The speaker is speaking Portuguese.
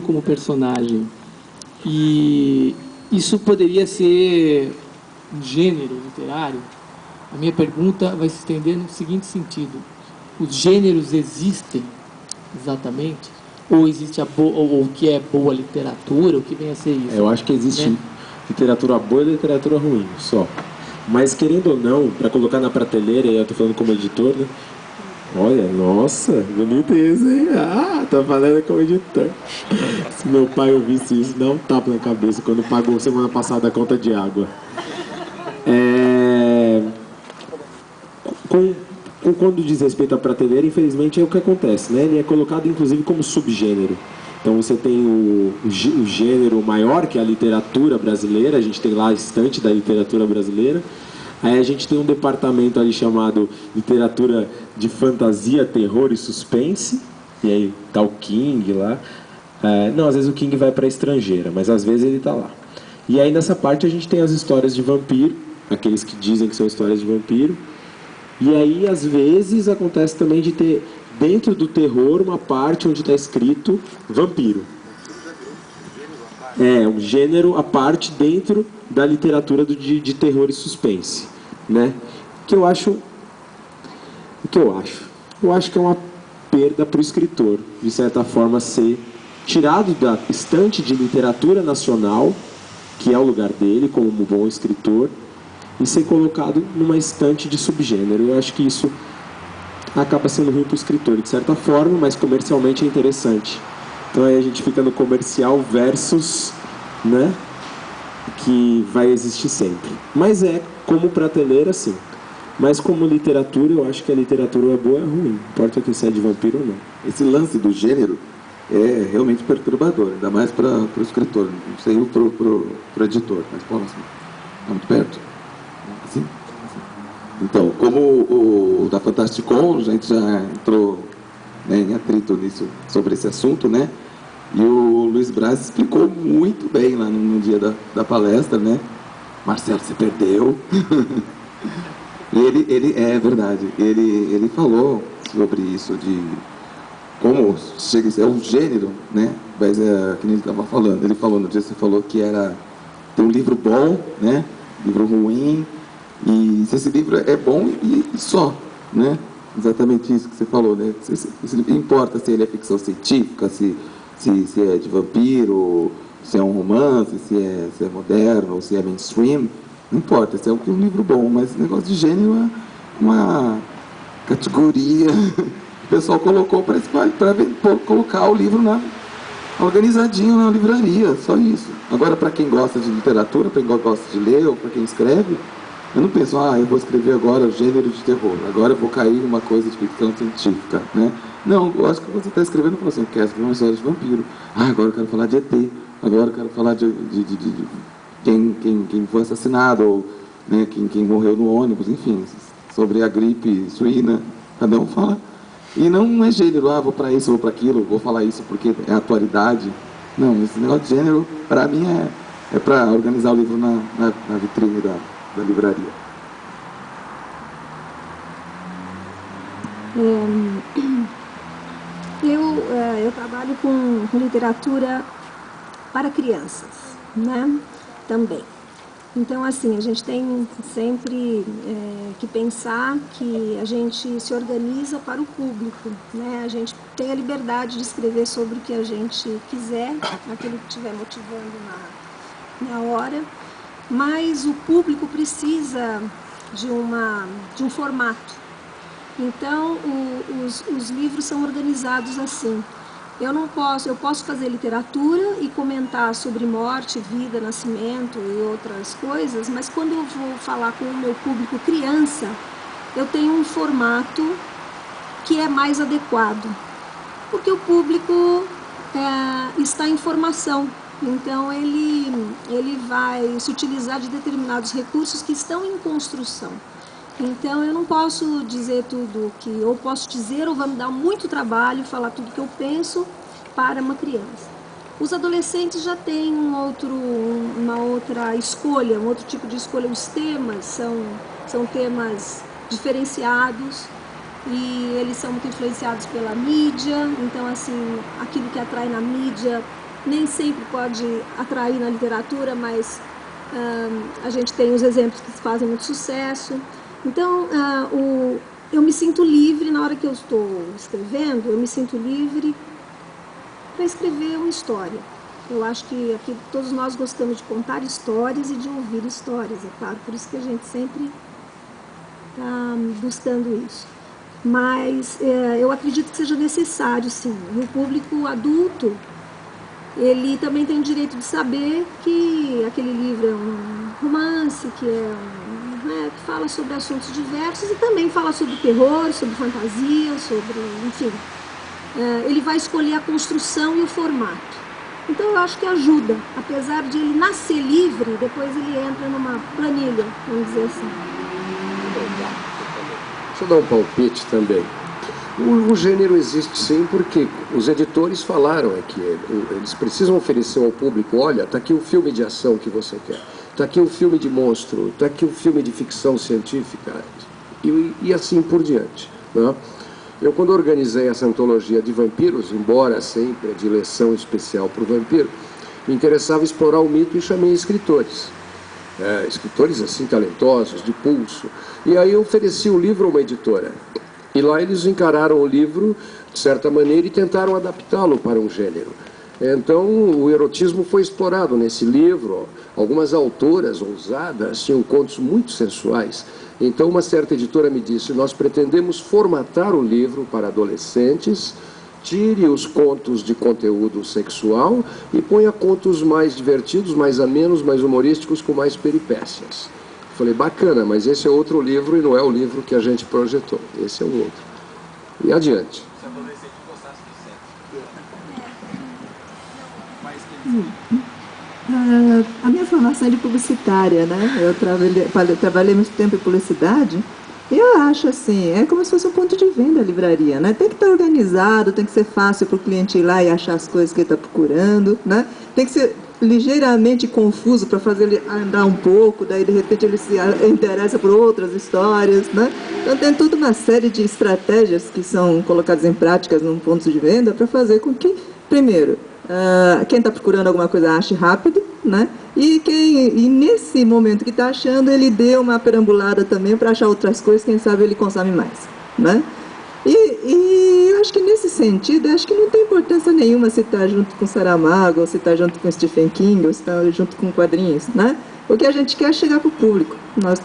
como personagem. E isso poderia ser um gênero literário? A minha pergunta vai se estender no seguinte sentido: os gêneros existem exatamente? Ou existe ou o que é boa literatura, o que vem a ser isso? Eu acho que existe literatura boa e literatura ruim, só. Mas, querendo ou não, para colocar na prateleira, e eu tô falando como editor, né? Olha, nossa, bonito isso, hein? Ah, tá falando como editor. Se meu pai ouvisse isso, dá um tapa na cabeça quando pagou semana passada a conta de água. Quando diz respeito à prateleira, infelizmente é o que acontece, né? Ele é colocado inclusive como subgênero. Então você tem o gênero maior, que é a literatura brasileira, a gente tem lá a estante da literatura brasileira. Aí a gente tem um departamento ali chamado literatura de fantasia, terror e suspense. E aí tá o King lá. Não, às vezes o King vai para estrangeira, mas às vezes ele tá lá. E aí nessa parte a gente tem as histórias de vampiro, aqueles que dizem que são histórias de vampiro. E aí, às vezes, acontece também de ter, dentro do terror, uma parte onde está escrito vampiro. É, um gênero à parte dentro da literatura de terror e suspense, né? O que eu acho que é uma perda para o escritor, de certa forma, ser tirado da estante de literatura nacional, que é o lugar dele como um bom escritor, e ser colocado numa estante de subgênero. Eu acho que isso acaba sendo ruim para o escritor, de certa forma, mas comercialmente é interessante. Então aí a gente fica no comercial versus, né, que vai existir sempre. Mas é como prateleira, sim. Mas como literatura, eu acho que a literatura é boa ou é ruim. Não importa que se é de vampiro ou não. Esse lance do gênero é realmente perturbador, ainda mais para o escritor, não sei para o editor, mas próximo. Está muito perto? Assim? Então, como o da Fantasticon, a gente já entrou, né, em atrito nisso, sobre esse assunto, né? E o Luiz Braz explicou muito bem lá no dia da palestra, né? Marcelo, você perdeu. E ele é verdade, ele falou sobre isso, de como chega, é um gênero, né? Mas é que ele estava falando, ele falou no dia, você falou que tem um livro bom, né? Livro ruim, e se esse livro é bom e só, né? Exatamente isso que você falou, né? Importa se ele é ficção científica, se é de vampiro, se é um romance, se é moderno, se é mainstream, não importa, se é um livro bom, mas o negócio de gênero é uma categoria que o pessoal colocou para colocar o livro organizadinho na livraria, só isso. Agora, para quem gosta de literatura, para quem gosta de ler ou para quem escreve, eu não penso, eu vou escrever agora gênero de terror, agora eu vou cair numa coisa de ficção científica, né? Não, eu acho que você está escrevendo, fala assim, eu quero escrever uma história de vampiro, agora eu quero falar de ET, agora eu quero falar de quem foi assassinado, ou, né, quem morreu no ônibus, enfim, sobre a gripe suína, cada um fala. E não é gênero, vou para isso, vou para aquilo, vou falar isso porque é atualidade. Não, esse negócio de gênero, para mim, é para organizar o livro na vitrine da livraria. Eu trabalho com literatura para crianças, né? Também. Então, assim, a gente tem sempre que pensar que a gente se organiza para o público, né? A gente tem a liberdade de escrever sobre o que a gente quiser, aquilo que estiver motivando na hora, mas o público precisa de um formato. Então, os livros são organizados assim. Eu posso fazer literatura e comentar sobre morte, vida, nascimento e outras coisas, mas quando eu vou falar com o meu público criança, eu tenho um formato que é mais adequado, porque o público está em formação, então ele vai se utilizar de determinados recursos que estão em construção. Então, eu não posso dizer tudo ou posso dizer, ou vai me dar muito trabalho falar tudo que eu penso para uma criança. Os adolescentes já têm uma outra escolha, um outro tipo de escolha. Os temas são temas diferenciados e eles são muito influenciados pela mídia. Então, assim, aquilo que atrai na mídia nem sempre pode atrair na literatura, mas a gente tem os exemplos que fazem muito sucesso. Então, eu me sinto livre na hora que eu estou escrevendo, eu me sinto livre para escrever uma história. Eu acho que aqui todos nós gostamos de contar histórias e de ouvir histórias, é claro, por isso que a gente sempre está buscando isso. Mas eu acredito que seja necessário, sim. E o público adulto, ele também tem o direito de saber que aquele livro é um romance, que que fala sobre assuntos diversos e também fala sobre terror, sobre fantasia, sobre, enfim. Ele vai escolher a construção e o formato. Então eu acho que ajuda, apesar de ele nascer livre, depois ele entra numa planilha, vamos dizer assim. Deixa eu dar um palpite também. O gênero existe sim porque os editores falaram aqui, eles precisam oferecer ao público, olha, está aqui o filme de ação que você quer, está aqui o filme de monstro, está aqui o filme de ficção científica e assim por diante, né? Eu, quando organizei essa antologia de vampiros, embora sempre a direção especial para o vampiro, me interessava explorar o mito e chamei escritores. Escritores assim talentosos, de pulso. E aí eu ofereci o livro a uma editora. E lá eles encararam o livro, de certa maneira, e tentaram adaptá-lo para um gênero. Então, o erotismo foi explorado nesse livro. Algumas autoras ousadas tinham contos muito sensuais. Então, uma certa editora me disse, nós pretendemos formatar o livro para adolescentes, tire os contos de conteúdo sexual e ponha contos mais divertidos, mais amenos, mais humorísticos, com mais peripécias. Falei, bacana, mas esse é outro livro e não é o livro que a gente projetou. Esse é o outro. E adiante. A minha formação é de publicitária, né? Eu trabalhei muito tempo em publicidade. E eu acho assim, é como se fosse um ponto de venda a livraria, né? Tem que estar organizado, tem que ser fácil para o cliente ir lá e achar as coisas que ele está procurando, né? Tem que ser ligeiramente confuso para fazer ele andar um pouco, daí de repente ele se interessa por outras histórias, né? Então tem toda uma série de estratégias que são colocadas em práticas num ponto de venda para fazer com que, primeiro, quem está procurando alguma coisa ache rápido, né? E nesse momento que está achando, ele dê uma perambulada também para achar outras coisas, quem sabe ele consome mais, né? E eu acho que nesse sentido, acho que não tem importância nenhuma se está junto com Saramago, ou se está junto com Stephen King, ou se está junto com quadrinhos, né? O que a gente quer é chegar para o público. Nós